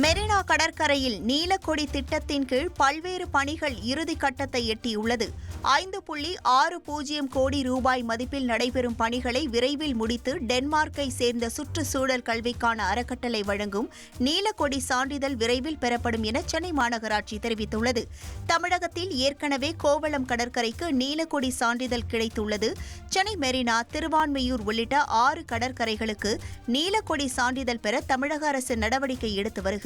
மெரினா கடற்கரையில் நீலக்கொடி திட்டத்தின் கீழ் பல்வேறு பணிகள் இறுதிக்கட்டத்தை எட்டியுள்ளது. 5.60 கோடி ரூபாய் மதிப்பில் நடைபெறும் பணிகளை விரைவில் முடித்து டென்மார்க்கை சேர்ந்த சுற்றுச்சூழல் கல்விக்கான அறக்கட்டளை வழங்கும் நீலக்கொடி சான்றிதழ் விரைவில் பெறப்படும் என சென்னை மாநகராட்சி தெரிவித்துள்ளது. தமிழகத்தில் ஏற்கனவே கோவளம் கடற்கரைக்கு நீலக்கொடி சான்றிதழ் கிடைத்துள்ளது. சென்னை மெரினா, திருவான்மியூர் உள்ளிட்ட 6 கடற்கரைகளுக்கு நீலக்கொடி சான்றிதழ் பெற தமிழக அரசு நடவடிக்கை எடுத்து வருகிறது.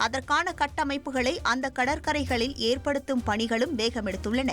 அதற்கான கட்டமைப்புகளை அந்த கடற்கரைகளில் ஏற்படுத்தும் பணிகளும் வேகமெடுத்துள்ளன.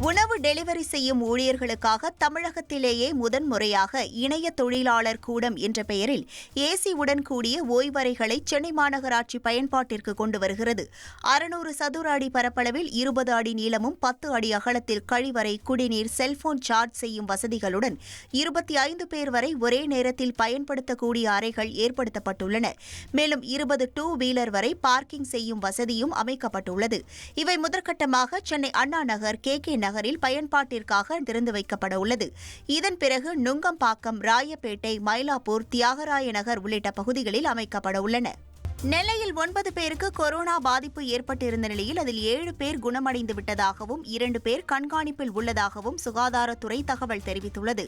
உணவு டெலிவரி செய்யும் ஊழியர்களுக்காக தமிழகத்திலேயே முதன்முறையாக இணைய தொழிலாளர் கூடம் என்ற பெயரில் ஏசியுடன் கூடிய ஓய்வறைகளை சென்னை மாநகராட்சி பயன்பாட்டிற்கு கொண்டு வருகிறது. 600 சதுர அடி பரப்பளவில் 20 அடி நீளமும் 10 அடி அகலத்தில் கழிவறை, குடிநீர், செல்போன் சார்ஜ் செய்யும் வசதிகளுடன் 25 பேர் வரை ஒரே நேரத்தில் பயன்படுத்தக்கூடிய அறைகள் ஏற்படுத்தப்பட்டுள்ளன. மேலும் 20 டூ வீலர் வரை பார்க்கிங் செய்யும் வசதியும் அமைக்கப்பட்டுள்ளது. இவை முதற்கட்டமாக சென்னை அண்ணா நகர், கே நகரில் பயன்பாட்டிற்காக திறந்து வைக்கப்பட உள்ளது. இதன் பிறகு நுங்கம்பாக்கம், ராயப்பேட்டை, மயிலாப்பூர், தியாகராய நகர் உள்ளிட்ட பகுதிகளில் அமைக்கப்பட உள்ளன. நெல்லையில் 9 பேருக்கு கொரோனா பாதிப்பு ஏற்பட்டிருந்த நிலையில் அதில் 7 பேர் குணமடைந்து விட்டதாகவும் 2 பேர் கண்காணிப்பில் உள்ளதாகவும் சுகாதாரத்துறை தகவல் தெரிவித்துள்ளது.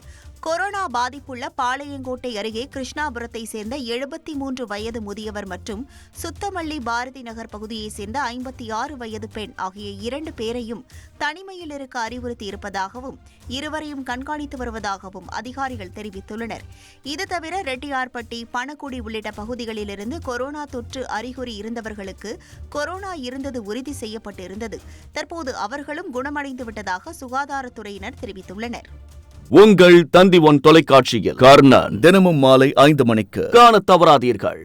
கொரோனா பாதிப்புள்ள பாளையங்கோட்டை அருகே கிருஷ்ணாபுரத்தை சேர்ந்த 73 வயது முதியவர் மற்றும் சுத்தமல்லி பாரதி நகர் பகுதியைச் சேர்ந்த 56 வயது பெண் ஆகிய 2 பேரையும் தனிமையில் இருக்க அறிவுறுத்தியிருப்பதாகவும் இருவரையும் கண்காணித்து வருவதாகவும் அதிகாரிகள் தெரிவித்துள்ளனர். இது தவிர ரெட்டியார்பட்டி, பணக்குடி உள்ளிட்ட பகுதிகளிலிருந்து கொரோனா தொற்று அறிகுறி இருந்தவர்களுக்கு கொரோனா இருந்தது உறுதி செய்யப்பட்டிருந்தது. தற்போது அவர்களும் குணமடைந்து விட்டதாக சுகாதாரத்துறையினர் தெரிவித்துள்ளனர். உங்கள் தந்தி ஒன் தொலைக்காட்சியில் கர்ணன் தினமும் மாலை 5 மணிக்கு காணத் தவறாதீர்கள்.